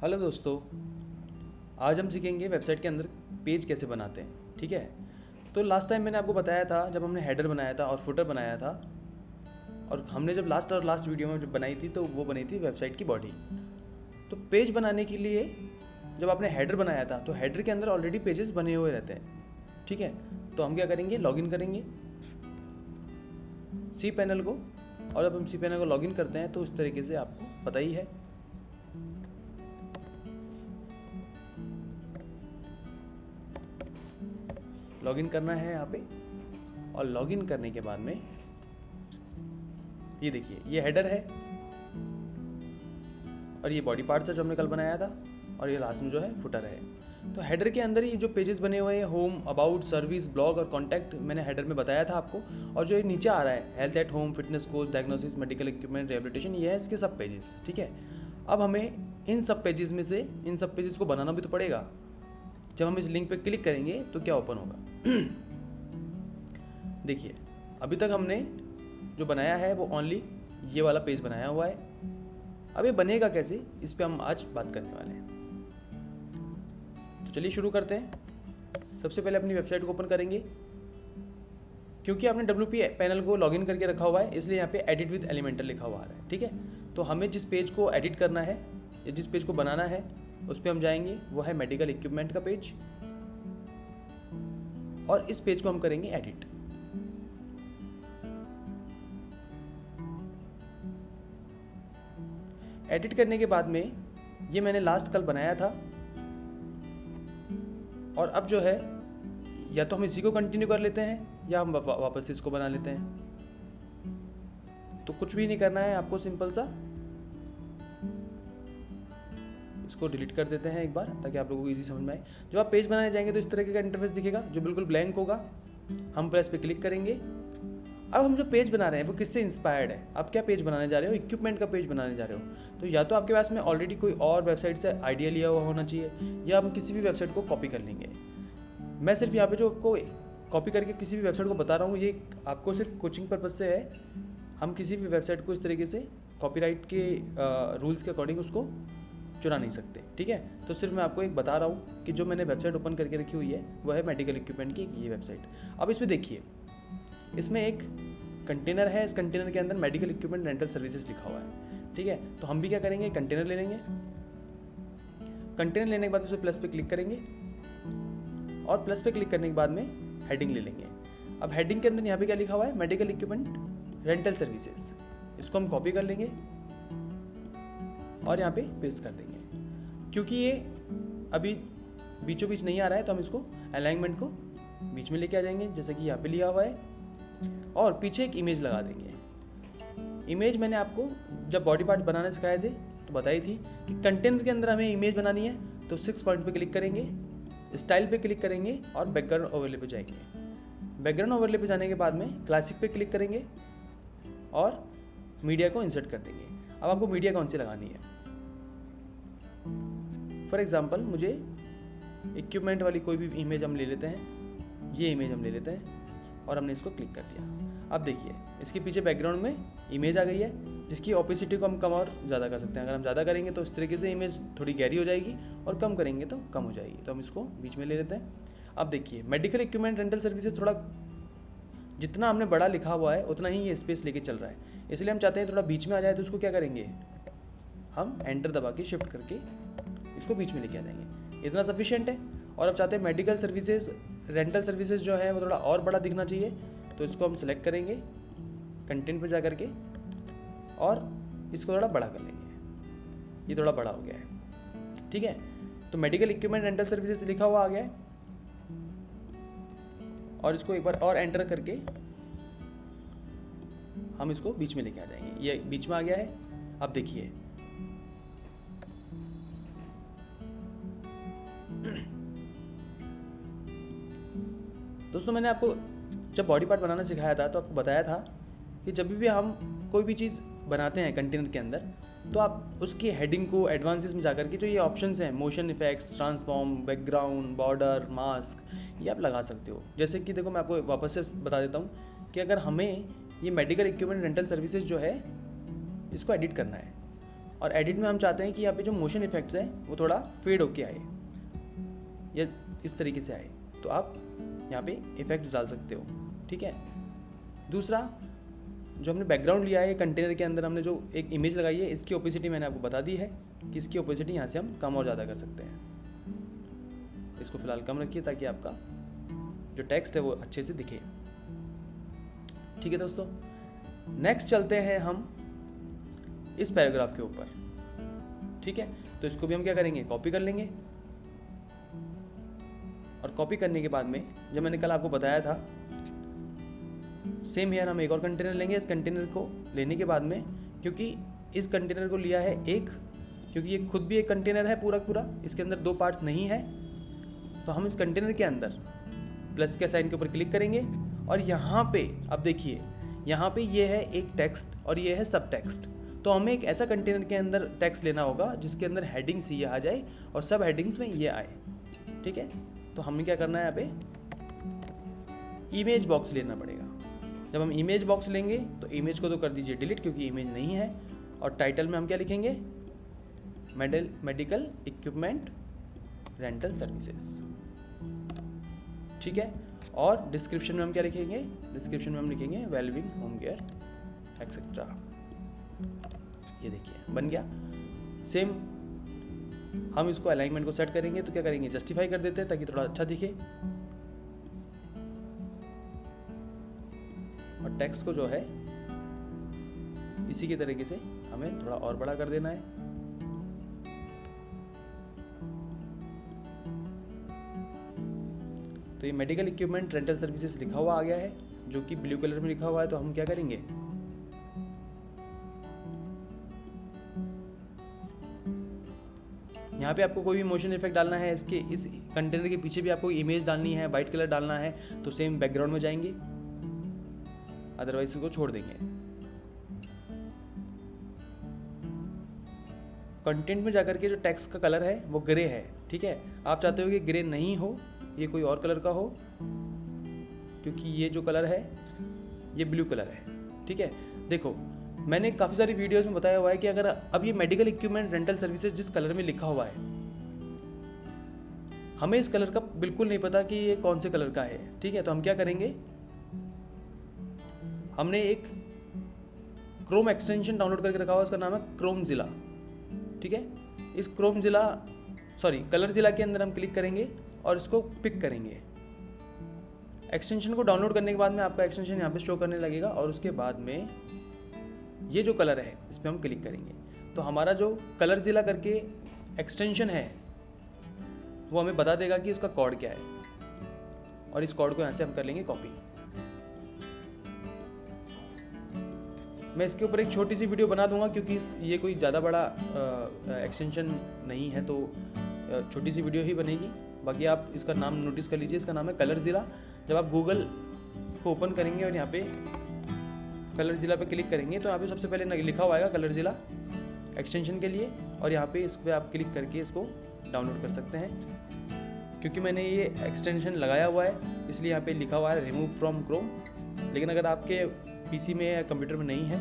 Hello दोस्तों, आज हम सीखेंगे वेबसाइट के अंदर पेज कैसे बनाते हैं। ठीक है, तो लास्ट टाइम मैंने आपको बताया था जब हमने हेडर बनाया था और फुटर बनाया था, और हमने जब लास्ट वीडियो में जब बनाई थी तो वो बनी थी वेबसाइट की बॉडी। तो पेज बनाने के लिए जब आपने हेडर बनाया था तो हेडर के अंदर ऑलरेडी पेजेस बने हुए रहते हैं। ठीक है, तो हम क्या करेंगे, लॉगिन करेंगे सी पैनल को, और जब हम सी पैनल को लॉगिन करते हैं तो इस तरीके से आपको पता ही है। लॉगिन करना है यहाँ पे, और लॉगिन करने के बाद में ये देखिए ये हेडर है और ये बॉडी पार्ट था जो हमने कल बनाया था, और ये लास्ट में जो है फुटर है। तो हेडर के अंदर ही जो पेजेस बने हुए हैं, होम, अबाउट, सर्विस, ब्लॉग और कॉन्टैक्ट, मैंने हेडर में बताया था आपको। और जो ये नीचे आ रहा है health at home, fitness coach, diagnosis, medical equipment, rehabilitation, ये है इसके सब पेजेस। ठीक है, अब हमें इन सब पेजेस में से इन सब पेजेस को बनाना भी तो पड़ेगा। जब हम इस लिंक पे क्लिक करेंगे तो क्या ओपन होगा देखिए, अभी तक हमने जो बनाया है वो ओनली ये वाला पेज बनाया हुआ है। अब ये बनेगा कैसे, इस पे हम आज बात करने वाले हैं। तो चलिए शुरू करते हैं। सबसे पहले अपनी वेबसाइट को ओपन करेंगे। क्योंकि आपने WP पैनल को लॉगिन करके रखा हुआ है इसलिए यहाँ पे एडिट विद एलिमेंटर लिखा हुआ आ रहा है। ठीक है, तो हमें जिस पेज को एडिट करना है या जिस पेज को बनाना है उस पर हम जाएंगे, वो है मेडिकल इक्विपमेंट का पेज, और इस पेज को हम करेंगे एडिट। एडिट करने के बाद में ये मैंने लास्ट कल बनाया था, और अब जो है या तो हम इसी को कंटिन्यू कर लेते हैं या हम वापस इसको बना लेते हैं। तो कुछ भी नहीं करना है आपको, सिंपल सा इसको डिलीट कर देते हैं एक बार ताकि आप लोगों को इजी समझ में आए। जब आप पेज बनाने जाएंगे तो इस तरह का इंटरफेस दिखेगा जो बिल्कुल ब्लैंक होगा। हम प्लस पे क्लिक करेंगे। अब हम जो पेज बना रहे हैं वो किससे इंस्पायर्ड है। आप क्या पेज बनाने जा रहे हो, इक्विपमेंट का पेज बनाने जा रहे हो, तो या तो आपके पास में ऑलरेडी कोई और वेबसाइट से आइडिया लिया हुआ होना चाहिए, या हम किसी भी वेबसाइट को कॉपी कर लेंगे। मैं सिर्फ यहाँ पे जो आपको कॉपी करके किसी भी वेबसाइट को बता रहा हूँ, ये आपको सिर्फ कोचिंग पर्पज से है। हम किसी भी वेबसाइट को इस तरीके से कॉपीराइट के रूल्स के अकॉर्डिंग उसको चुरा नहीं सकते। ठीक है, तो सिर्फ मैं आपको एक बता रहा हूँ कि जो मैंने वेबसाइट ओपन करके रखी हुई है वो है मेडिकल इक्विपमेंट की ये वेबसाइट। अब इसमें देखिए, इसमें एक कंटेनर है, इस कंटेनर के अंदर मेडिकल इक्विपमेंट रेंटल सर्विसेज लिखा हुआ है। ठीक है, तो हम भी क्या करेंगे, कंटेनर ले लेंगे। कंटेनर लेने के बाद उस पर प्लस पे क्लिक करेंगे, और प्लस पे क्लिक करने के बाद में हेडिंग ले लेंगे। अब हेडिंग के अंदर यहाँ पे क्या लिखा हुआ है, मेडिकल इक्विपमेंट रेंटल सर्विसेज। इसको हम कॉपी कर लेंगे और यहाँ पे पेस्ट कर देंगे। क्योंकि ये अभी बीचों बीच नहीं आ रहा है तो हम इसको अलाइनमेंट को बीच में लेके आ जाएंगे, जैसे कि यहाँ पे लिया हुआ है, और पीछे एक इमेज लगा देंगे। इमेज मैंने आपको जब बॉडी पार्ट बनाने सिखाए थे तो बताई थी कि कंटेनर के अंदर हमें इमेज बनानी है। तो 6 पॉइंट पे क्लिक करेंगे, स्टाइल पे क्लिक करेंगे और बैकग्राउंड ओवरले पे जाएंगे। बैकग्राउंड ओवरले पे जाने के बाद में क्लासिक पे क्लिक करेंगे और मीडिया को इंसर्ट कर देंगे। अब आपको मीडिया कौन सी लगानी है, फॉर एग्जाम्पल मुझे इक्विपमेंट वाली कोई भी इमेज हम ले लेते हैं। ये इमेज हम ले लेते हैं और हमने इसको क्लिक कर दिया। अब देखिए इसके पीछे बैकग्राउंड में इमेज आ गई है, जिसकी ऑपेसिटी को हम कम और ज़्यादा कर सकते हैं। अगर हम ज़्यादा करेंगे तो इस तरीके से इमेज थोड़ी गहरी हो जाएगी, और कम करेंगे तो कम हो जाएगी। तो हम इसको बीच में ले लेते हैं। अब देखिए मेडिकल इक्विपमेंट रेंटल सर्विसेज, थोड़ा जितना हमने बड़ा लिखा हुआ है उतना ही ये स्पेस लेके चल रहा है, इसलिए हम चाहते हैं थोड़ा बीच में आ जाए। तो उसको क्या करेंगे, हम एंटर दबा के शिफ्ट करके इसको बीच में लेके आ जाएंगे। इतना सफिशिएंट है। और अब चाहते हैं मेडिकल सर्विसेज रेंटल सर्विसेज जो है वो थोड़ा और बड़ा दिखना चाहिए, तो इसको हम सेलेक्ट करेंगे कंटेंट पर जा करके और इसको थोड़ा बड़ा कर लेंगे। ये थोड़ा बड़ा हो गया है। ठीक है, तो मेडिकल इक्विपमेंट रेंटल सर्विसेज लिखा हुआ आ गया है, और इसको एक बार और एंटर करके हम इसको बीच में लेके आ जाएंगे। ये बीच में आ गया है। अब देखिए दोस्तों, मैंने आपको जब बॉडी पार्ट बनाना सिखाया था तो आपको बताया था कि जब भी हम कोई भी चीज़ बनाते हैं कंटेनर के अंदर, तो आप उसकी हेडिंग को एडवांसेस में जाकर के जो ये ऑप्शंस हैं, motion effects, transform, background, border, mask, ये आप लगा सकते हो। जैसे कि देखो मैं आपको वापस से बता देता हूँ कि अगर हमें ये मेडिकल इक्विपमेंट रेंटल सर्विसेज जो है इसको एडिट करना है, और एडिट में हम चाहते हैं कि यहाँ पे जो मोशन इफेक्ट्स हैं वो थोड़ा फेड होके आए या इस तरीके से आए, तो आप यहाँ पे इफेक्ट्स डाल सकते हो। ठीक है। दूसरा, जो हमने बैकग्राउंड लिया है कंटेनर के अंदर, हमने जो एक इमेज लगाई है, इसकी ओपेसिटी मैंने आपको बता दी है कि इसकी ओपेसिटी यहाँ से हम कम और ज़्यादा कर सकते हैं। इसको फिलहाल कम रखिए ताकि आपका जो टेक्स्ट है वो अच्छे से दिखे। ठीक है दोस्तों, नेक्स्ट चलते हैं हम इस पैराग्राफ के ऊपर। ठीक है, तो इसको भी हम क्या करेंगे, कॉपी कर लेंगे। और कॉपी करने के बाद में, जब मैंने कल आपको बताया था, सेम हियर हम एक और कंटेनर लेंगे। इस कंटेनर को लेने के बाद में, क्योंकि इस कंटेनर को लिया है एक, क्योंकि ये खुद भी एक कंटेनर है पूरा पूरा, इसके अंदर दो पार्ट्स नहीं है, तो हम इस कंटेनर के अंदर प्लस के साइन के ऊपर क्लिक करेंगे और यहाँ पे अब देखिए, यहाँ पे ये है एक टेक्स्ट और ये है सब टेक्स्ट। तो हमें एक ऐसा कंटेनर के अंदर टेक्स्ट लेना होगा जिसके अंदर हेडिंग्स ये आ जाए और सब हेडिंग्स में ये आए। ठीक है, तो हमें क्या करना है, यहाँ पे इमेज बॉक्स लेना पड़ेगा। जब हम इमेज बॉक्स लेंगे तो इमेज को तो कर दीजिए डिलीट क्योंकि इमेज नहीं है, और टाइटल में हम क्या लिखेंगे, मेडिकल इक्विपमेंट रेंटल सर्विसेज। ठीक है, और डिस्क्रिप्शन में हम क्या लिखेंगे, डिस्क्रिप्शन में हम लिखेंगे वेलबिंग होम केयर एक्सेट्रा। ये देखिए बन गया। सेम हम इसको अलाइनमेंट को सेट करेंगे, तो क्या करेंगे, जस्टिफाई कर देते हैं ताकि थोड़ा अच्छा दिखे। और टेक्स्ट को जो है इसी के तरीके से हमें थोड़ा और बड़ा कर देना है। तो ये मेडिकल इक्विपमेंट रेंटल सर्विसेज लिखा हुआ आ गया है, जो कि ब्लू कलर में लिखा हुआ है। तो हम क्या करेंगे, यहाँ पे आपको कोई भी मोशन इफेक्ट डालना है, इसके इस कंटेनर के पीछे भी आपको इमेज डालनी है, वाइट कलर डालना है, तो सेम बैकग्राउंड में जाएंगे, अदरवाइज इसको छोड़ देंगे। कंटेंट में जाकर के जो टेक्स्ट का कलर है वो ग्रे है। ठीक है, आप चाहते हो कि ग्रे नहीं हो, ये कोई और कलर का हो, क्योंकि ये जो कलर है ये ब्लू कलर है। ठीक है, देखो मैंने काफ़ी सारी वीडियोस में बताया हुआ है कि अगर अब ये मेडिकल इक्विपमेंट रेंटल सर्विसेज जिस कलर में लिखा हुआ है, हमें इस कलर का बिल्कुल नहीं पता कि ये कौन से कलर का है। ठीक है, तो हम क्या करेंगे, हमने एक क्रोम एक्सटेंशन डाउनलोड करके रखा हुआ है, उसका नाम है क्रोमजिला। ठीक है, इस कलरजिला के अंदर हम क्लिक करेंगे और इसको पिक करेंगे। एक्सटेंशन को डाउनलोड करने के बाद में आपका एक्सटेंशन यहाँ पे शो करने लगेगा, और उसके बाद में ये जो कलर है इस पर हम क्लिक करेंगे, तो हमारा जो कलरजिला करके एक्सटेंशन है वो हमें बता देगा कि इसका कोड क्या है, और इस कोड को यहाँ से हम कर लेंगे कॉपी। मैं इसके ऊपर एक छोटी सी वीडियो बना दूंगा, क्योंकि ये कोई ज़्यादा बड़ा एक्सटेंशन नहीं है, तो छोटी सी वीडियो ही बनेगी। बाकी आप इसका नाम नोटिस कर लीजिए, इसका नाम है कलरजिला। जब आप गूगल को ओपन करेंगे और यहाँ पे कलरजिला पे क्लिक करेंगे, तो यहाँ पे सबसे पहले लिखा हुआ आएगा कलरजिला एक्सटेंशन के लिए, और यहाँ पे इस पर आप क्लिक करके इसको डाउनलोड कर सकते हैं। क्योंकि मैंने ये एक्सटेंशन लगाया हुआ है इसलिए यहाँ पे लिखा हुआ है रिमूव फ्रॉम क्रोम, लेकिन अगर आपके पीसी में या कंप्यूटर में नहीं है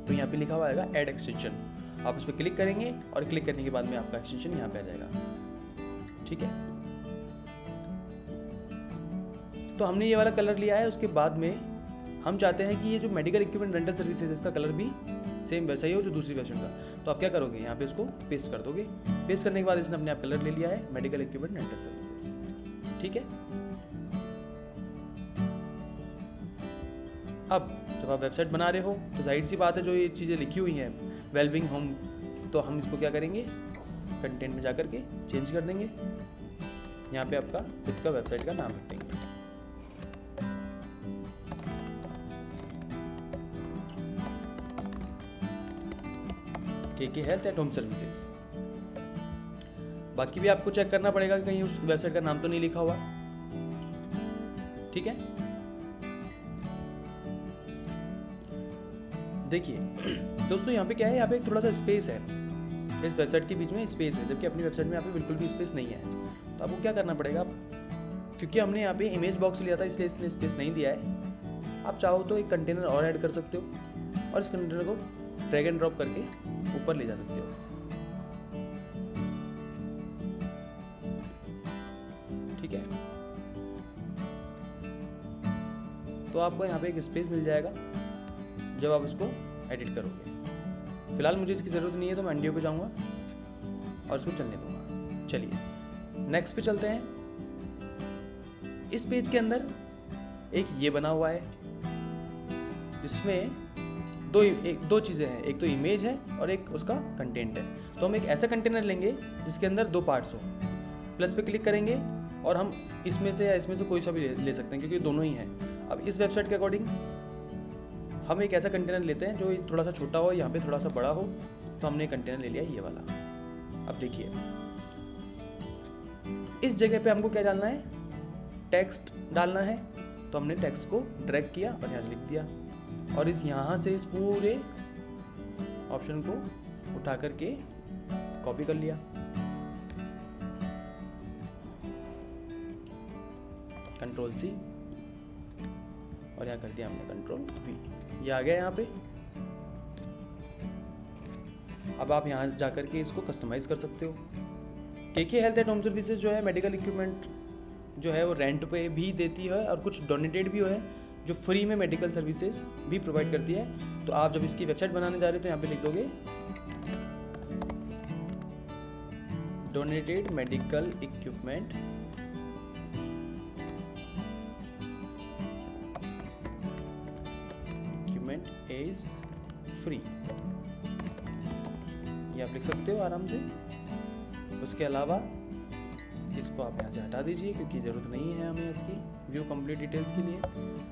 तो यहाँ पे लिखा हुआ आएगा ऐड एक्सटेंशन। आप उस पर क्लिक करेंगे और क्लिक करने के बाद में आपका एक्सटेंशन यहाँ पे आ जाएगा। ठीक है, तो हमने ये वाला कलर लिया है। उसके बाद में हम चाहते हैं कि ये जो मेडिकल इक्विपमेंट रेंटल सर्विसेज है इसका कलर भी सेम वैसा ही हो जो दूसरी वेबसाइट का। तो आप क्या करोगे, यहाँ पे इसको पेस्ट कर दोगे। पेस्ट करने के बाद इसने अपने आप कलर ले लिया है मेडिकल इक्विपमेंट रेंटल सर्विसेज। ठीक है, अब जब आप वेबसाइट बना रहे हो तो जाहिर सी बात है जो ये चीज़ें लिखी हुई हैं वेलबिंग होम, तो हम इसको क्या करेंगे, कंटेंट में जाकर के चेंज कर देंगे। यहाँ पे आपका खुद का वेबसाइट का नाम रख देंगे। के हेल्थ एट होम सर्विसेज। बाकी भी आपको चेक करना पड़ेगा कि कहीं उस वेबसाइट का नाम तो नहीं लिखा हुआ। ठीक है, देखिए दोस्तों यहाँ पे क्या है, यहाँ पे थोड़ा सा स्पेस है, इस वेबसाइट के बीच में स्पेस है, जबकि अपनी वेबसाइट में यहाँ पे बिल्कुल भी स्पेस नहीं है। तो आपको क्या करना पड़ेगा, क्योंकि हमने यहाँ पे इमेज बॉक्स लिया था इसलिए इसने स्पेस नहीं दिया है। आप चाहो तो एक कंटेनर और ऐड कर सकते हो और इस कंटेनर को ड्रैग एंड ड्रॉप करके ऊपर ले जा सकते हो। ठीक है, तो आपको यहाँ पे एक स्पेस मिल जाएगा जब आप इसको एडिट करोगे। फिलहाल मुझे इसकी ज़रूरत नहीं है तो मैं एंडियो पे जाऊँगा और इसको चलने दूंगा। चलिए नेक्स्ट पे चलते हैं। इस पेज के अंदर एक ये बना हुआ है जिसमें दो चीज़ें हैं, एक तो इमेज है और एक उसका कंटेंट है। तो हम एक ऐसा कंटेनर लेंगे जिसके अंदर दो पार्ट्स हो। प्लस पे क्लिक करेंगे और हम इसमें से या इसमें से कोई सा भी ले सकते हैं क्योंकि दोनों ही हैं। अब इस वेबसाइट के अकॉर्डिंग हम एक ऐसा कंटेनर लेते हैं जो थोड़ा सा छोटा हो, यहाँ पे थोड़ा सा बड़ा हो। तो हमने कंटेनर ले लिया ये वाला। अब देखिए इस जगह पे हमको क्या डालना है, टेक्स्ट डालना है। तो हमने टेक्स्ट को ड्रैग किया और यहाँ लिख दिया और यहाँ से इस पूरे ऑप्शन को उठा करके कॉपी कर लिया। कंट्रोल C और यहाँ कर दिया हमने कंट्रोल V। ये आ गया यहाँ पे। अब आप यहाँ जा करके इसको कस्टमाइज कर सकते हो। KK health and home services जो है मेडिकल इक्विपमेंट जो है वो रेंट पे भी देती है और कुछ डोनेटेड भी है जो फ्री में मेडिकल सर्विसेज भी प्रोवाइड करती है। तो आप जब इसकी वेबसाइट बनाने जा रहे हो तो यहाँ पे लिख दोगे donated medical equipment is free. ये आप लिख सकते हो आराम से। उसके अलावा इसको आप यहाँ से हटा दीजिए क्योंकि ज़रूरत नहीं है हमें इसकी व्यू कंप्लीट डिटेल्स के लिए।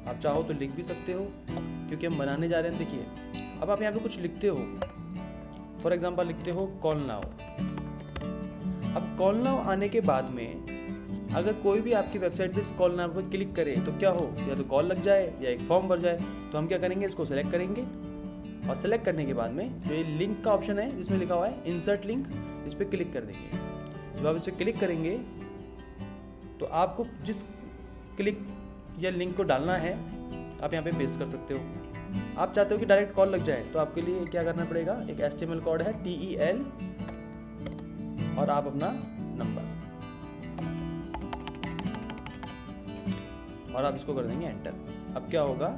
आप चाहो तो लिख भी सकते हो क्योंकि हम बनाने जा रहे हैं। देखिए अब आप यहाँ पे कुछ लिखते हो, फॉर एग्जांपल लिखते हो कॉल नाउ। अब कॉल नाउ आने के बाद में अगर कोई भी आपकी वेबसाइट पे इस कॉल नाउ पर क्लिक करे तो क्या हो, या तो कॉल लग जाए या एक फॉर्म भर जाए। तो हम क्या करेंगे, इसको सेलेक्ट करेंगे और सेलेक्ट करने के बाद में जो ये लिंक का ऑप्शन है जिसमें लिखा हुआ है इंसर्ट लिंक, इस पर क्लिक कर देंगे। जब आप इस पर क्लिक करेंगे तो आपको जिस क्लिक या लिंक को डालना है आप यहाँ पे पेस्ट कर सकते हो। आप चाहते हो कि डायरेक्ट कॉल लग जाए तो आपके लिए क्या करना पड़ेगा, एक HTML कोड है TEL और आप अपना नंबर और आप इसको कर देंगे एंटर। अब क्या होगा,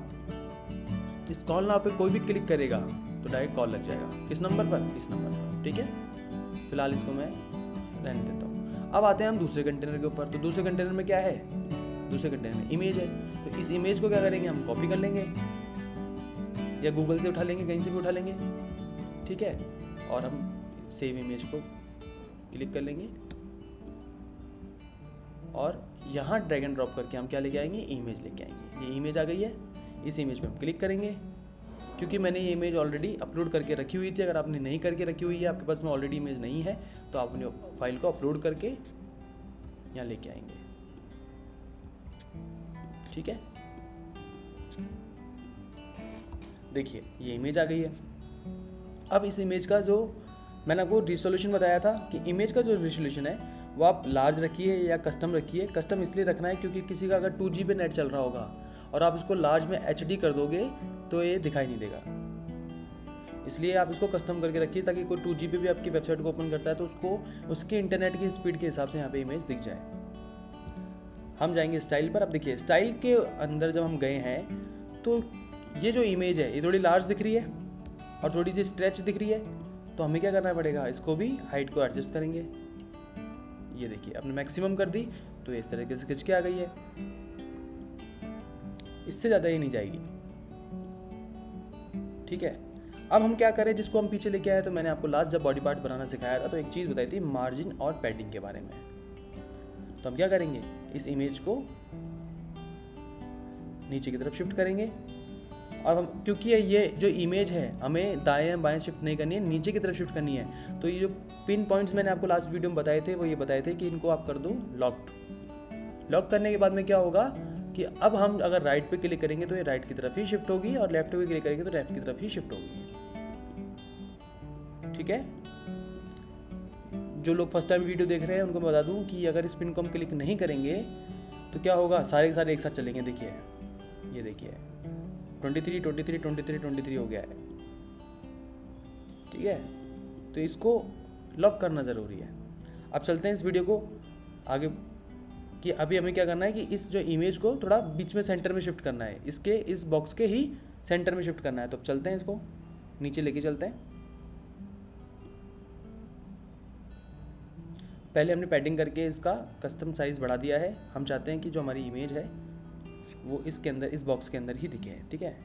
इस कॉल नाउ पे कोई भी क्लिक करेगा तो डायरेक्ट कॉल लग जाएगा। किस नंबर पर, इस नंबर पर। ठीक है, फिलहाल इसको मैं रहने देता हूँ। अब आते हैं हम दूसरे कंटेनर के ऊपर। तो दूसरे कंटेनर में क्या है, दूसरे कंटेनर में इमेज है। तो इस इमेज को क्या करेंगे, हम कॉपी कर लेंगे या गूगल से उठा लेंगे, कहीं से भी उठा लेंगे। ठीक है, और हम सेव इमेज को क्लिक कर लेंगे और यहाँ ड्रैग एंड ड्रॉप करके हम क्या लेके आएंगे, इमेज लेके आएंगे। ये इमेज आ गई है, इस इमेज पे हम क्लिक करेंगे। क्योंकि मैंने ये इमेज ऑलरेडी अपलोड करके रखी हुई थी। अगर आपने नहीं करके रखी हुई है, आपके पास में ऑलरेडी इमेज नहीं है, तो आप अपनी फाइल को अपलोड करके यहाँ लेके आएंगे। ठीक है, देखिए ये इमेज आ गई है। अब इस इमेज का जो मैंने आपको रिजोल्यूशन बताया था कि इमेज का जो रिजोल्यूशन है वो आप लार्ज रखिए या कस्टम रखिए। कस्टम इसलिए रखना है क्योंकि किसी का अगर 2G पे नेट चल रहा होगा और आप इसको लार्ज में HD कर दोगे तो ये दिखाई नहीं देगा। इसलिए आप इसको कस्टम करके रखिए ताकि कोई 2G पे भी आपकी वेबसाइट को ओपन करता है तो उसको उसके इंटरनेट की स्पीड के हिसाब से यहाँ पे इमेज दिख जाए। हम जाएंगे स्टाइल पर। अब देखिए स्टाइल के अंदर जब हम गए हैं तो ये जो इमेज है ये थोड़ी लार्ज दिख रही है और थोड़ी सी स्ट्रेच दिख रही है। तो हमें क्या करना पड़ेगा, इसको भी हाइट को एडजस्ट करेंगे। ये देखिए आपने मैक्सिमम कर दी तो इस तरीके से खिंच के आ गई है, इससे ज़्यादा ही नहीं जाएगी। ठीक है, अब हम क्या करें, जिसको हम पीछे लेके आए तो मैंने आपको लास्ट जब बॉडी पार्ट बनाना सिखाया था तो एक चीज़ बताई थी मार्जिन और पैडिंग के बारे में। तो हम क्या करेंगे, इस इमेज को नीचे की तरफ शिफ्ट करेंगे और हम, क्योंकि ये जो इमेज है हमें दाएं बाएं शिफ्ट नहीं करनी है, नीचे की तरफ शिफ्ट करनी है। तो ये जो पिन पॉइंट्स मैंने आपको लास्ट वीडियो में बताए थे वो ये बताए थे कि इनको आप कर दो लॉक्ड। लॉक करने के बाद में क्या होगा कि अब हम अगर राइट पे क्लिक करेंगे तो ये राइट की तरफ ही शिफ्ट होगी और लेफ्ट पे क्लिक करेंगे तो लेफ्ट की तरफ ही शिफ्ट होगी। ठीक है, जो लोग फर्स्ट टाइम वीडियो देख रहे हैं उनको मैं बता दूं कि अगर इस पिन को हम क्लिक नहीं करेंगे तो क्या होगा, सारे के सारे एक साथ चलेंगे। देखिए ये देखिए 23 23 23 23 23 हो गया है। ठीक है, तो इसको लॉक करना ज़रूरी है। अब चलते हैं इस वीडियो को आगे कि अभी हमें क्या करना है कि इस जो इमेज को थोड़ा बीच में सेंटर में शिफ्ट करना है, इसके इस बॉक्स के ही सेंटर में शिफ्ट करना है। तो अब चलते हैं, इसको नीचे लेके चलते हैं। पहले हमने पैडिंग करके इसका कस्टम साइज़ बढ़ा दिया है। हम चाहते हैं कि जो हमारी इमेज है वो इसके अंदर, इस बॉक्स के अंदर ही दिखे, ठीक है।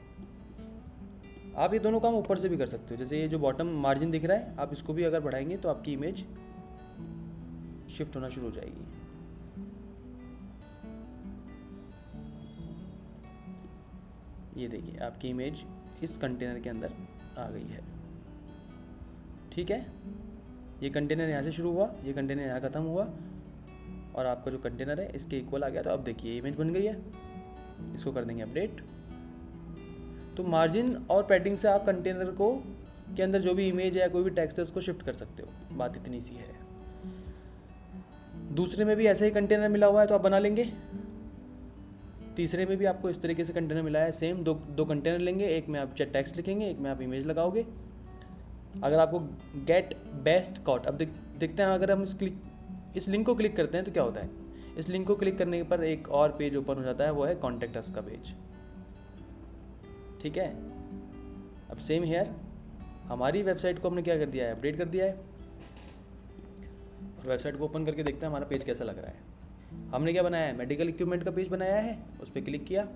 आप ये दोनों काम ऊपर से भी कर सकते हो। जैसे ये जो बॉटम मार्जिन दिख रहा है, आप इसको भी अगर बढ़ाएंगे तो आपकी इमेज शिफ्ट होना शुरू हो जाएगी। ये देखिए आपकी इमेज इस कंटेनर के अंदर आ गई है, ठीक है। ये कंटेनर यहाँ से शुरू हुआ, ये कंटेनर यहाँ ख़त्म हुआ और आपका जो कंटेनर है इसके इक्वल आ गया। तो अब देखिए इमेज बन गई है, इसको कर देंगे अपडेट। तो मार्जिन और पैडिंग से आप कंटेनर को के अंदर जो भी इमेज है या कोई भी टेक्स्ट है उसको शिफ्ट कर सकते हो। बात इतनी सी है। दूसरे में भी ऐसा ही कंटेनर मिला हुआ है तो आप बना लेंगे। तीसरे में भी आपको इस तरीके से कंटेनर मिला है, सेम दो कंटेनर लेंगे, एक में आप टेक्स्ट लिखेंगे, एक में आप इमेज लगाओगे। अगर आपको गेट बेस्ट कॉट, अब देखते हैं अगर हम इस लिंक को क्लिक करते हैं तो क्या होता है। इस लिंक को क्लिक करने पर एक और पेज ओपन हो जाता है, वो है कॉन्टेक्ट अस का पेज, ठीक है। अब सेम हेयर हमारी वेबसाइट को हमने क्या कर दिया है, अपडेट कर दिया है। और वेबसाइट को ओपन करके देखते हैं हमारा पेज कैसा लग रहा है। हमने क्या बनाया है, मेडिकल इक्विपमेंट का पेज बनाया है, उस पर क्लिक किया।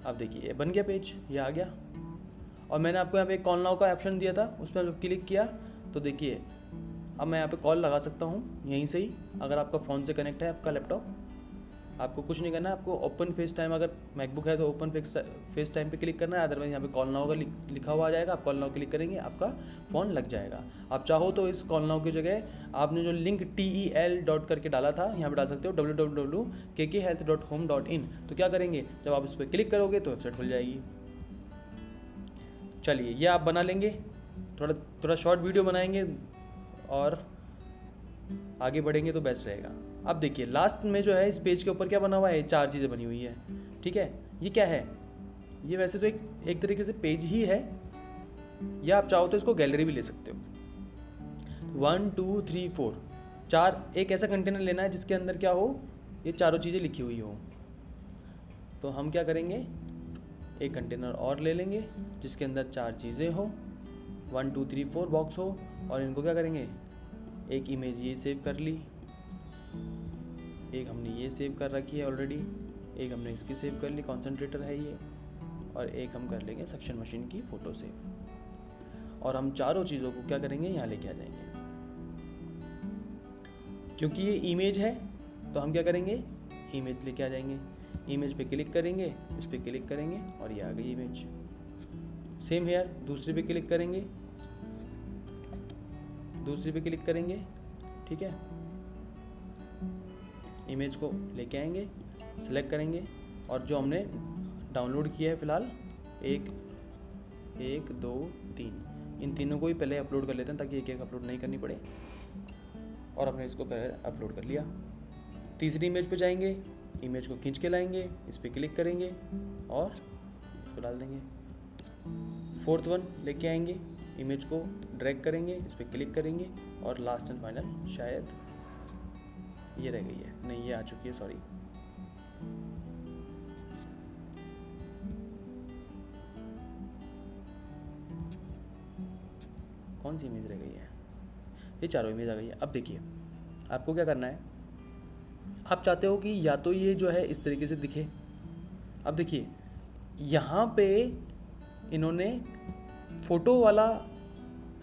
अब देखिए ये बन गया पेज, ये आ गया। और मैंने आपको यहाँ पे एक कॉल नाउ का ऑप्शन दिया था, उस पर क्लिक किया तो देखिए अब मैं यहाँ पे कॉल लगा सकता हूँ यहीं से ही। अगर आपका फ़ोन से कनेक्ट है आपका लैपटॉप, आपको कुछ नहीं करना है, आपको ओपन फेस टाइम, अगर मैकबुक है तो ओपन फेस टाइम पे क्लिक करना है, अदरवाइज यहाँ पे कॉल नाउ का लिखा हुआ आ जाएगा। आप कॉल नाउ क्लिक करेंगे, आपका फ़ोन लग जाएगा। आप चाहो तो इस कॉल नाउ की जगह आपने जो लिंक TEL करके डाला था यहाँ पे डाल सकते हो, www.kkhealth.home.in। तो क्या करेंगे, जब आप इस पर क्लिक करोगे तो वेबसाइट खुल जाएगी। चलिए ये आप बना लेंगे, थोड़ा शॉर्ट वीडियो बनाएंगे और आगे बढ़ेंगे तो बेस्ट रहेगा। अब देखिए लास्ट में जो है इस पेज के ऊपर क्या बना हुआ है, 4 चीज़ें बनी हुई है, ठीक है। ये क्या है, ये वैसे तो एक तरीके से पेज ही है, या आप चाहो तो इसको गैलरी भी ले सकते हो। 1 2 3 4 4 एक ऐसा कंटेनर लेना है जिसके अंदर क्या हो, ये चारों चीज़ें लिखी हुई हो। तो हम क्या करेंगे, एक कंटेनर और ले लेंगे जिसके अंदर 4 चीज़ें हो, 1 2 3 4 बॉक्स हो, और इनको क्या करेंगे, एक इमेज ये सेव कर ली, एक हमने ये सेव कर रखी है ऑलरेडी, एक हमने इसकी सेव कर ली, कॉन्सेंट्रेटर है ये, और एक हम कर लेंगे सक्शन मशीन की फ़ोटो सेव। और हम चारों चीज़ों को क्या करेंगे, यहाँ लेके आ जाएंगे। क्योंकि ये इमेज है तो हम क्या करेंगे, इमेज लेके आ जाएंगे। इमेज पे क्लिक करेंगे, इस पे क्लिक करेंगे और ये आ गई इमेज। सेम हेयर दूसरे पे क्लिक करेंगे, दूसरे पे क्लिक करेंगे, ठीक है। इमेज को लेके आएंगे, सेलेक्ट करेंगे, और जो हमने डाउनलोड किया है फ़िलहाल 1 2 3, इन तीनों को ही पहले अपलोड कर लेते हैं ताकि एक अपलोड नहीं करनी पड़े। और हमने इसको अपलोड कर लिया। तीसरी इमेज पे जाएंगे, इमेज को खींच के लाएंगे, इस पर क्लिक करेंगे और इसको डाल देंगे। 4th वन लेके आएंगे, इमेज को ड्रैग करेंगे, इस पर क्लिक करेंगे और लास्ट एंड फाइनल शायद ये रह गई है, नहीं ये आ चुकी है, सॉरी। कौन सी इमेज रह गई है, ये चारों इमेज आ गई है। अब देखिए आपको क्या करना है, आप चाहते हो कि या तो ये जो है इस तरीके से दिखे। अब देखिए यहाँ पे इन्होंने फ़ोटो वाला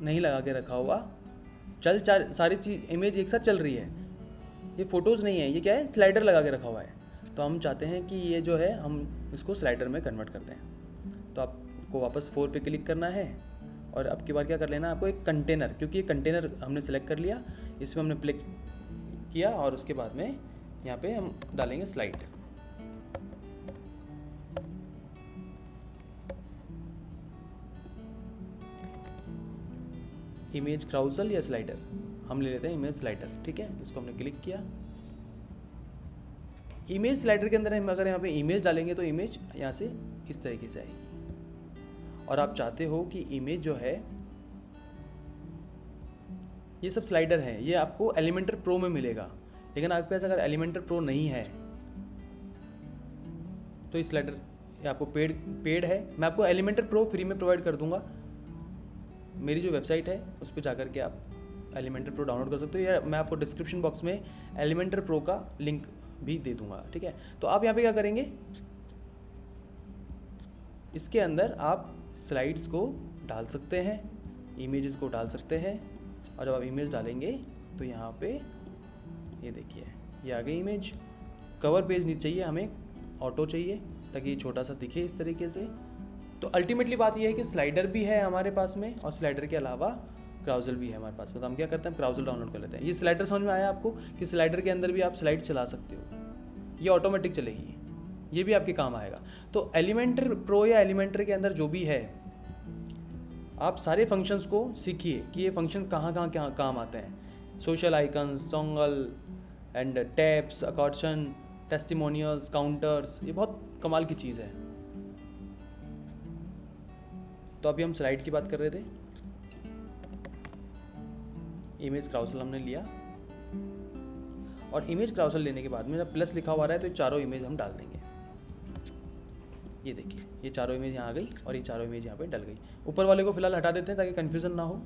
नहीं लगा के रखा हुआ, सारी चीज़ इमेज एक साथ चल रही है, ये फ़ोटोज़ नहीं है, ये क्या है, स्लाइडर लगा के रखा हुआ है। तो हम चाहते हैं कि ये जो है हम इसको स्लाइडर में कन्वर्ट करते हैं। तो आपको वापस 4 पे क्लिक करना है और अब की बार क्या कर लेना है आपको, एक कंटेनर, क्योंकि ये कंटेनर हमने सेलेक्ट कर लिया, इसमें हमने क्लिक किया और उसके बाद में यहाँ पे हम डालेंगे स्लाइड। इमेज क्राउसल या स्लाइडर, हम ले लेते हैं इमेज स्लाइडर, ठीक है। इसको हमने क्लिक किया। इमेज स्लाइडर के अंदर हम अगर यहाँ पे इमेज डालेंगे तो इमेज यहाँ से इस तरीके से आएगी। और आप चाहते हो कि इमेज जो है ये सब स्लाइडर हैं, ये आपको एलिमेंटर प्रो में मिलेगा। लेकिन आपके पास अगर एलिमेंटर प्रो नहीं है तो ये स्लाइडर ये आपको पेड है। मैं आपको एलिमेंटर प्रो फ्री में प्रोवाइड कर दूंगा। मेरी जो वेबसाइट है उस पर जाकर के आप एलिमेंटर प्रो डाउनलोड कर सकते हो, या मैं आपको डिस्क्रिप्शन बॉक्स में एलिमेंटर प्रो का लिंक भी दे दूंगा, ठीक है। तो आप यहाँ पे क्या करेंगे, इसके अंदर आप स्लाइड्स को डाल सकते हैं, इमेजेस को डाल सकते हैं, और जब आप इमेज डालेंगे तो यहाँ पे ये देखिए ये आ गई इमेज। कवर पेज नहीं चाहिए हमें, ऑटो चाहिए ताकि ये छोटा सा दिखे इस तरीके से। तो अल्टीमेटली बात ये है कि स्लाइडर भी है हमारे पास में, और स्लाइडर के अलावा क्राउजल भी है हमारे पास में। तो हम क्या करते हैं, क्राउजल डाउनलोड कर लेते हैं। ये स्लाइडर समझ में आया आपको कि स्लाइडर के अंदर भी आप स्लाइड चला सकते हो, ये ऑटोमेटिक चलेगी, ये भी आपके काम आएगा। तो एलिमेंटर प्रो या एलिमेंटर के अंदर जो भी है, आप सारे फंक्शंस को सीखिए कि ये फंक्शन कहाँ कहाँ क्या काम आते हैं। Social icons, toggle and tabs, accordion, testimonials, counters, ये बहुत कमाल की चीज़ है। तो अभी हम स्लाइड की बात कर रहे थे। इमेज क्राउसल हमने लिया, और इमेज क्राउसल लेने के बाद में जब प्लस लिखा हुआ रहा है तो ये चारों इमेज हम डाल देंगे। ये देखिए ये चारों इमेज यहाँ आ गई और ये चारों इमेज यहाँ पे डल गई। ऊपर वाले को फिलहाल हटा देते हैं ताकि कन्फ्यूजन ना हो।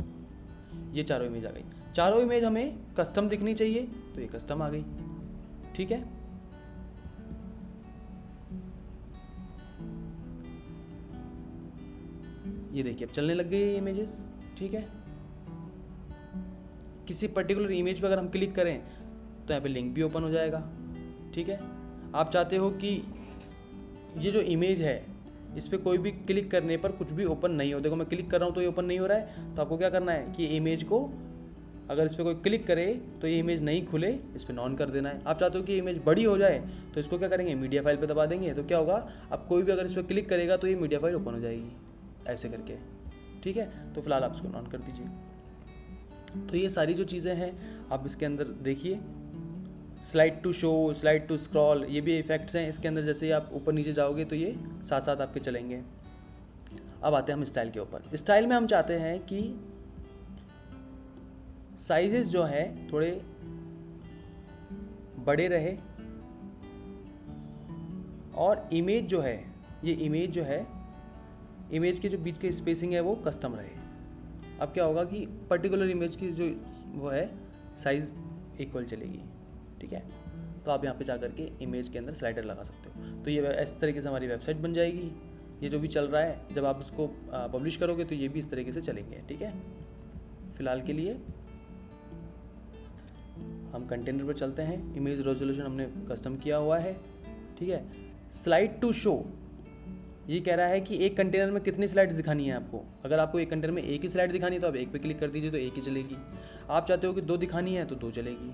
ये चारों इमेज आ गई। चारों इमेज हमें कस्टम दिखनी चाहिए तो ये कस्टम आ गई, ठीक है। ये देखिए अब चलने लग गई ये इमेजेस, ठीक है। किसी पर्टिकुलर इमेज पर अगर हम क्लिक करें तो यहाँ पे लिंक भी ओपन हो जाएगा, ठीक है। आप चाहते हो कि ये जो इमेज है इस पर कोई भी क्लिक करने पर कुछ भी ओपन नहीं हो, देखो मैं क्लिक कर रहा हूँ तो ये ओपन नहीं हो रहा है। तो आपको क्या करना है कि इमेज को अगर इस पर कोई क्लिक करे तो ये इमेज नहीं खुले, इस पर नॉन कर देना है। आप चाहते हो कि इमेज बड़ी हो जाए तो इसको क्या करेंगे, मीडिया फाइल पे दबा देंगे। तो क्या होगा, अब कोई भी अगर इस पर क्लिक करेगा तो ये मीडिया फाइल ओपन हो जाएगी ऐसे करके, ठीक है। तो फिलहाल आप इसको नॉन कर दीजिए। तो ये सारी जो चीज़ें हैं आप इसके अंदर देखिए। Slide to show, slide to scroll, ये भी इफेक्ट्स हैं इसके अंदर। जैसे ही आप ऊपर नीचे जाओगे तो ये साथ साथ आपके चलेंगे। अब आते हैं हम स्टाइल के ऊपर। स्टाइल में हम चाहते हैं कि साइजेस जो है थोड़े बड़े रहे, और इमेज जो है, ये इमेज जो है, इमेज के जो बीच के स्पेसिंग है वो कस्टम रहे। अब क्या होगा कि पर्टिकुलर इमेज की जो वो है साइज़ इक्वल चलेगी, ठीक है। तो आप यहाँ पे जा करके इमेज के अंदर स्लाइडर लगा सकते हो। तो ये इस तरीके से हमारी वेबसाइट बन जाएगी। ये जो भी चल रहा है, जब आप इसको पब्लिश करोगे तो ये भी इस तरीके से चलेंगे, ठीक है। फिलहाल के लिए हम कंटेनर पर चलते हैं। इमेज रेजोल्यूशन हमने कस्टम किया हुआ है, ठीक है। स्लाइड टू शो, ये कह रहा है कि एक कंटेनर में कितनी स्लाइड्स दिखानी है आपको। अगर आपको एक कंटेनर में एक ही स्लाइड दिखानी है तो आप एक पे क्लिक कर दीजिए तो एक ही चलेगी। आप चाहते हो कि 2 दिखानी है तो 2 चलेगी।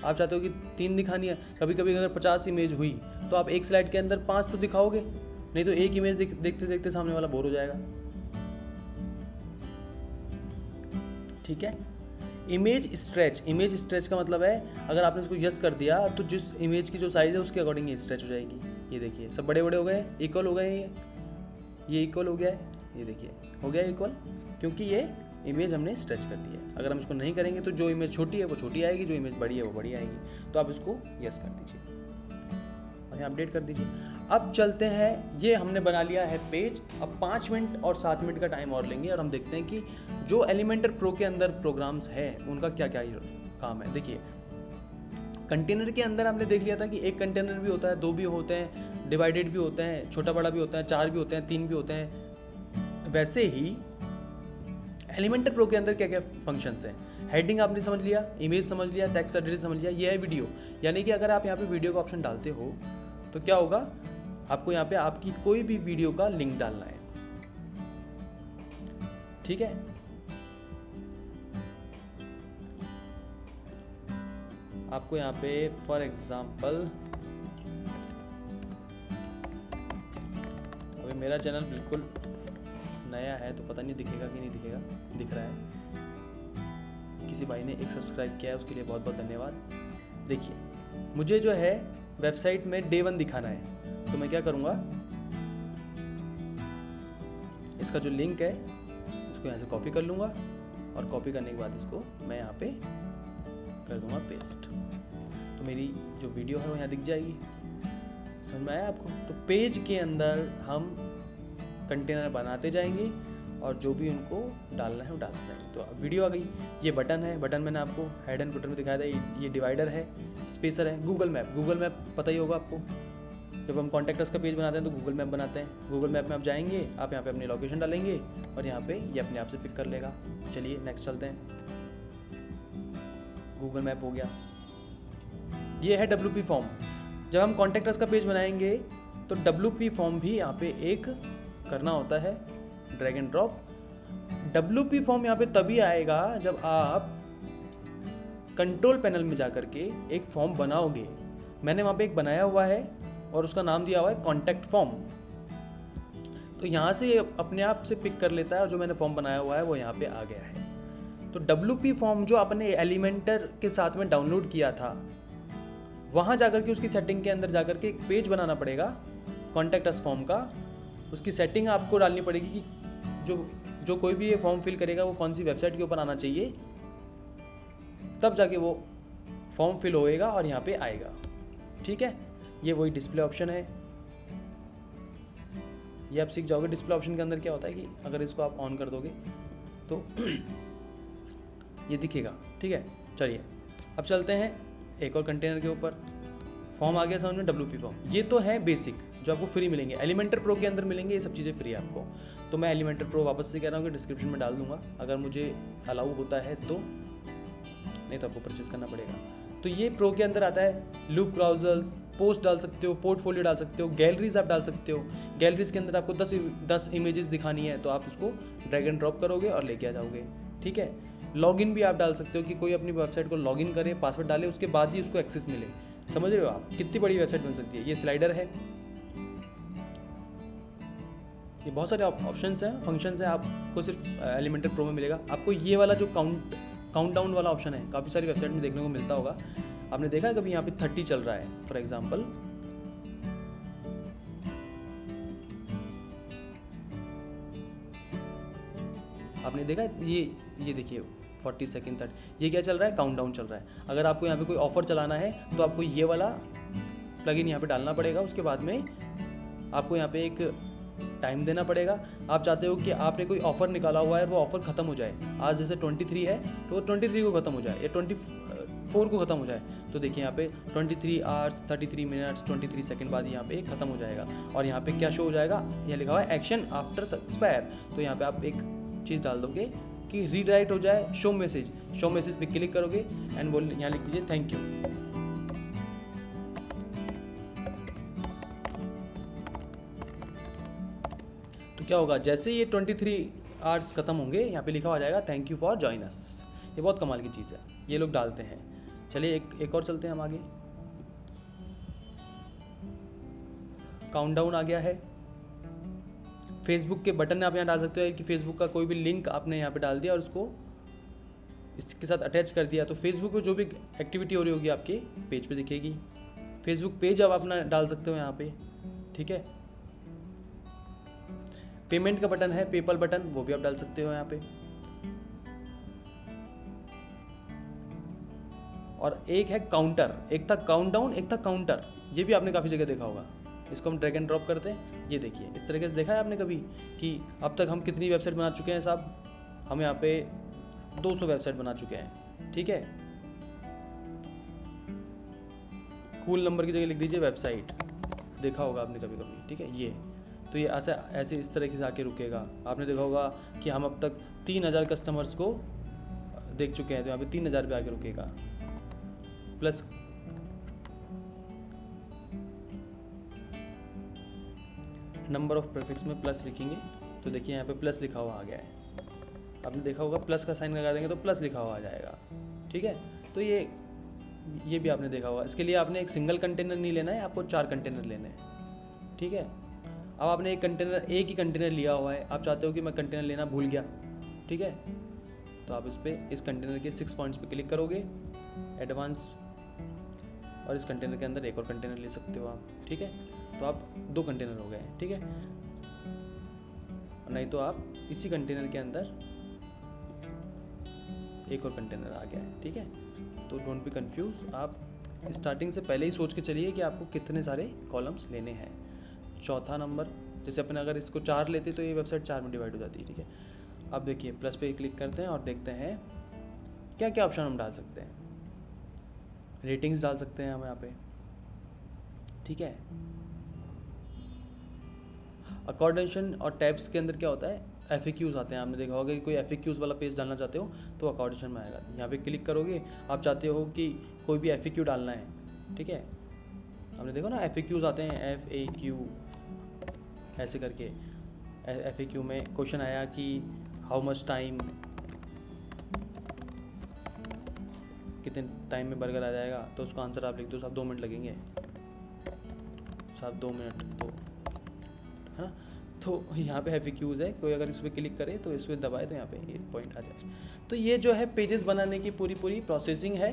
आप चाहते हो कि 3 दिखानी है, कभी कभी अगर 50 इमेज हुई तो आप एक स्लाइड के अंदर 5 तो दिखाओगे, नहीं तो एक इमेज देखते देखते सामने वाला बोर हो जाएगा, ठीक है। इमेज स्ट्रेच का मतलब है अगर आपने इसको यस कर दिया तो जिस इमेज की जो साइज़ है उसके अकॉर्डिंग ये स्ट्रेच हो जाएगी। ये देखिए सब बड़े बड़े हो गए, इक्वल हो गए, ये इक्वल हो गया है, ये देखिए हो गया इक्वल, क्योंकि ये इमेज हमने स्ट्रेच कर दी है। अगर हम इसको नहीं करेंगे तो जो इमेज छोटी है वो छोटी आएगी, जो इमेज बड़ी है वो बड़ी आएगी। तो आप इसको यस कर दीजिए और यहाँ अपडेट कर दीजिए। अब चलते हैं, ये हमने बना लिया है पेज। अब 5 मिनट और 7 मिनट का टाइम और लेंगे और हम देखते हैं कि जो एलिमेंटर प्रो के अंदर प्रोग्राम्स है उनका क्या क्या काम है। देखिए कंटेनर के अंदर हमने देख लिया था कि एक कंटेनर भी होता है, 2 भी होते हैं, डिवाइडेड भी होते हैं, छोटा बड़ा भी होता है, 4 भी होते हैं, 3 भी होते हैं। वैसे ही एलिमेंटर प्रो के अंदर क्या क्या फंक्शंस हैं। हेडिंग आपने समझ लिया, इमेज समझ लिया, टेक्स्ट एडिटर समझ लिया, ये है वीडियो। यानी कि अगर आप यहाँ पे वीडियो का ऑप्शन डालते हो तो क्या होगा, आपको यहाँ पे आपकी कोई भी वीडियो का लिंक डालना है, ठीक है। आपको यहाँ पे फॉर एग्जाम्पल, अभी मेरा चैनल बिल्कुल नया है तो पता नहीं दिखेगा कि नहीं दिखेगा, दिख रहा है। किसी भाई ने एक सब्सक्राइब किया है, उसके लिए बहुत बहुत धन्यवाद। देखिए मुझे जो है वेबसाइट में डे 1 दिखाना है, तो मैं क्या करूँगा, इसका जो लिंक है उसको यहाँ से कॉपी कर लूँगा और कॉपी करने के बाद इसको मैं यहाँ पे कर दूंगा पेस्ट। तो मेरी जो वीडियो है वो यहाँ दिख जाएगी। समझ में आया आपको? तो पेज के अंदर हम कंटेनर बनाते जाएंगे और जो भी उनको डालना है वो डालते जाएंगे। तो अब वीडियो आ गई। ये बटन है, बटन मैंने आपको हेड एंड फुटर में दिखाया था। ये डिवाइडर है, स्पेसर है, गूगल मैप पता ही होगा आपको। जब हम कॉन्टैक्ट अस का पेज बनाते हैं तो गूगल मैप बनाते हैं। गूगल मैप में आप जाएंगे, आप यहाँ पे अपनी लोकेशन डालेंगे और यहाँ पे ये अपने आप से पिक कर लेगा। चलिए नेक्स्ट चलते हैं। गूगल मैप हो गया। ये है WP फॉर्म। जब हम कॉन्टैक्ट अस का पेज बनाएंगे तो WP फॉर्म भी यहाँ पे एक करना होता है, drag and drop. WP form यहाँ पे तभी आएगा जब आप कंट्रोल पैनल में जाकर के एक फॉर्म बनाओगे। मैंने वहाँ पे एक बनाया हुआ है और उसका नाम दिया हुआ है कॉन्टैक्ट फॉर्म। तो यहाँ से अपने आप से पिक कर लेता है और जो मैंने फॉर्म बनाया हुआ है वो यहाँ पे आ गया है। तो WP फॉर्म जो आपने एलिमेंटर के साथ में डाउनलोड किया था, वहाँ जाकर के उसकी सेटिंग के अंदर जाकर के एक पेज बनाना पड़ेगा कॉन्टैक्ट अस फॉर्म का। उसकी सेटिंग आपको डालनी पड़ेगी कि जो कोई भी ये फॉर्म फिल करेगा वो कौन सी वेबसाइट के ऊपर आना चाहिए, तब जाके वो फॉर्म फिल होएगा और यहाँ पे आएगा। ठीक है, ये वही डिस्प्ले ऑप्शन है। ये आप सीख जाओगे। डिस्प्ले ऑप्शन के अंदर क्या होता है कि अगर इसको आप ऑन कर दोगे तो ये दिखेगा। ठीक है, चलिए अब चलते हैं एक और कंटेनर के ऊपर। फॉर्म आ गया समझ में, WP फॉर्म। ये तो है बेसिक जो आपको फ्री मिलेंगे। एलिमेंटर प्रो के अंदर मिलेंगे ये सब चीज़ें फ्री आपको। तो मैं एलिमेंटर प्रो वापस से कह रहा हूँ कि डिस्क्रिप्शन में डाल दूंगा, अगर मुझे अलाउ होता है तो, नहीं तो आपको परचेस करना पड़ेगा। तो ये प्रो के अंदर आता है लूप ब्राउजर्स, पोस्ट डाल सकते हो, पोर्टफोलियो डाल सकते हो, गैलरीज आप डाल सकते हो। गैलरीज के अंदर आपको 10 इमेजेस दिखानी है तो आप उसको ड्रैग एंड ड्रॉप करोगे और लेके आ जाओगे। ठीक है, लॉगिन भी आप डाल सकते हो कि कोई अपनी वेबसाइट को लॉगिन करे, पासवर्ड डाले, उसके बाद ही उसको एक्सेस मिले। समझ रहे हो आप कितनी बड़ी वेबसाइट बन सकती है। ये स्लाइडर है, ये बहुत सारे ऑप्शंस हैं, फंक्शंस हैं। आपको सिर्फ एलिमेंटर प्रो में मिलेगा। आपको ये वाला जो काउंटडाउन वाला ऑप्शन है काफ़ी सारी वेबसाइट में देखने को मिलता होगा। आपने देखा है कभी यहाँ पे 30 चल रहा है फॉर एग्जांपल, आपने देखा ये देखिए 40 सेकेंड 30, ये क्या चल रहा है, काउंटडाउन चल रहा है। अगर आपको यहाँ पे कोई ऑफर चलाना है तो आपको ये वाला प्लगइन यहाँ पे डालना पड़ेगा। उसके बाद में आपको यहाँ पे एक टाइम देना पड़ेगा। आप चाहते हो कि आपने कोई ऑफर निकाला हुआ है वो ऑफर खत्म हो जाए। आज जैसे 23 है तो वो 23 को खत्म हो जाए या 24 को खत्म हो जाए। तो देखिए यहाँ पे 23 आवर्स 33 मिनट्स 23 सेकंड बाद यहाँ पे खत्म हो जाएगा। और यहाँ पे क्या शो हो जाएगा, यहाँ लिखा हुआ है एक्शन आफ्टर एक्सपायर। तो यहाँ पे आप एक चीज़ डाल दोगे कि रीडायरेक्ट हो जाए शो मैसेज पे क्लिक करोगे एंड बोल यहाँ लिख दीजिए थैंक यू। तो क्या होगा, जैसे ये 23 आवर्स खत्म होंगे यहाँ पे लिखा हो जाएगा thank you for join us. ये बहुत कमाल की चीज़ है, ये लोग डालते हैं। चलिए एक और चलते हैं हम आगे। काउंटडाउन आ गया है। फेसबुक के बटन आप यहाँ डाल सकते हो कि फेसबुक का कोई भी लिंक आपने यहाँ पे डाल दिया और उसको इसके साथ अटैच कर दिया तो फेसबुक पे जो भी एक्टिविटी हो रही होगी आपके पेज पे दिखेगी। फेसबुक पेज आप अपना डाल सकते हो यहाँ पे। ठीक है, पेमेंट का बटन है, पेपल बटन, वो भी आप डाल सकते हो यहाँ पे। और एक है काउंटर, एक था काउंटडाउन, एक था काउंटर। ये भी आपने काफ़ी जगह देखा होगा। इसको हम ड्रैग एंड ड्रॉप करते हैं। ये देखिए इस तरीके से देखा है आपने कभी कि अब तक हम कितनी वेबसाइट बना चुके हैं साहब, हम यहाँ पे 200 वेबसाइट बना चुके हैं। ठीक है, कूल नंबर की जगह लिख दीजिए वेबसाइट, देखा होगा आपने कभी कभी। ठीक है, ये तो ये ऐसे इस तरीके से आके रुकेगा। आपने देखा होगा कि हम अब तक 3000 कस्टमर्स को देख चुके हैं तो यहाँ पे 3000 पे आके रुकेगा। प्लस नंबर ऑफ प्रीफिक्स में प्लस लिखेंगे तो देखिए यहाँ पे प्लस लिखा हुआ आ गया है। आपने देखा होगा प्लस का साइन लगा देंगे तो प्लस लिखा हुआ आ जाएगा। ठीक है, तो ये भी आपने देखा होगा। इसके लिए आपने एक सिंगल कंटेनर नहीं लेना है, आपको 4 कंटेनर लेने हैं। ठीक है, अब आपने एक ही कंटेनर लिया हुआ है, आप चाहते हो कि मैं कंटेनर लेना भूल गया। ठीक है, तो आप इस कंटेनर के 6 पॉइंट्स पे क्लिक करोगे एडवांस, और इस कंटेनर के अंदर एक और कंटेनर ले सकते हो आप। ठीक है, तो आप 2 कंटेनर हो गए। ठीक है, नहीं तो आप इसी कंटेनर के अंदर एक और कंटेनर आ गया है, ठीक है। तो डोंट बी कंफ्यूज, आप स्टार्टिंग से पहले ही सोच के चलिए कि आपको कितने सारे कॉलम्स लेने हैं। चौथा नंबर, जैसे अपने अगर इसको 4 लेते तो ये वेबसाइट 4 में डिवाइड हो जाती है, ठीक है। अब देखिए प्लस पे क्लिक करते हैं और देखते हैं क्या क्या ऑप्शन हम डाल सकते हैं। रेटिंग्स डाल सकते हैं हम यहाँ पे, ठीक है। अकॉर्डेशन और टैब्स के अंदर क्या होता है, FAQs आते हैं। आपने देखा होगा कि कोई FAQs वाला पेज डालना चाहते हो तो अकॉर्डेशन में आएगा। यहाँ पे क्लिक करोगे, आप चाहते हो कि कोई भी FAQ डालना है, ठीक है। हमने देखो ना FAQs आते हैं, FAQ ऐसे करके। FAQ में क्वेश्चन आया कि हाउ मच टाइम, कितने टाइम में बर्गर आ जाएगा, तो उसका आंसर आप लिख दो, साहब 2 मिनट लगेंगे, साहब 2 मिनट, तो है ना। तो यहाँ पे FAQs है, कोई अगर इस पर क्लिक करे तो इस पर दबाए तो यहाँ पे ये पॉइंट आ जाए। तो ये जो है पेजेस बनाने की पूरी प्रोसेसिंग है।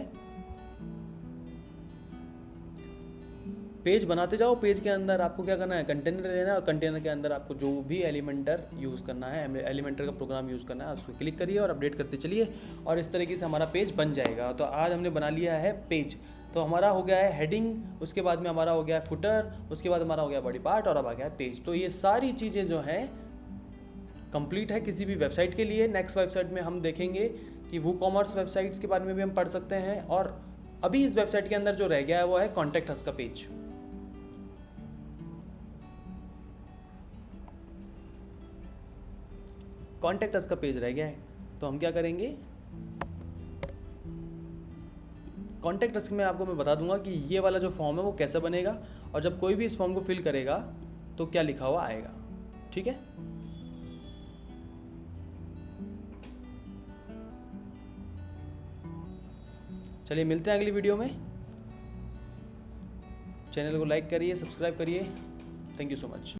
पेज बनाते जाओ, पेज के अंदर आपको क्या करना है, कंटेनर लेना है, और कंटेनर के अंदर आपको जो भी एलिमेंटर यूज़ करना है, एलिमेंटर का प्रोग्राम यूज़ करना है, उसको क्लिक करिए और अपडेट करते चलिए, और इस तरीके से हमारा पेज बन जाएगा। तो आज हमने बना लिया है पेज। तो हमारा हो गया है हेडिंग, उसके बाद में हमारा हो गया है फुटर, उसके बाद हमारा हो गया बॉडी पार्ट, और अब आ गया है पेज। तो ये सारी चीज़ें जो हैं कंप्लीट है किसी भी वेबसाइट के लिए। नेक्स्ट वेबसाइट में हम देखेंगे कि WooCommerce वेबसाइट्स के बारे में भी हम पढ़ सकते हैं, और अभी इस वेबसाइट के अंदर जो रह गया है वो है कॉन्टैक्ट अस का पेज। कॉन्टैक्ट अस का पेज रह गया है, तो हम क्या करेंगे, कॉन्टैक्ट अस में आपको मैं बता दूंगा कि ये वाला जो फॉर्म है वो कैसे बनेगा, और जब कोई भी इस फॉर्म को फिल करेगा तो क्या लिखा हुआ आएगा, ठीक है। चलिए मिलते हैं अगली वीडियो में। चैनल को लाइक करिए, सब्सक्राइब करिए। Thank you so much.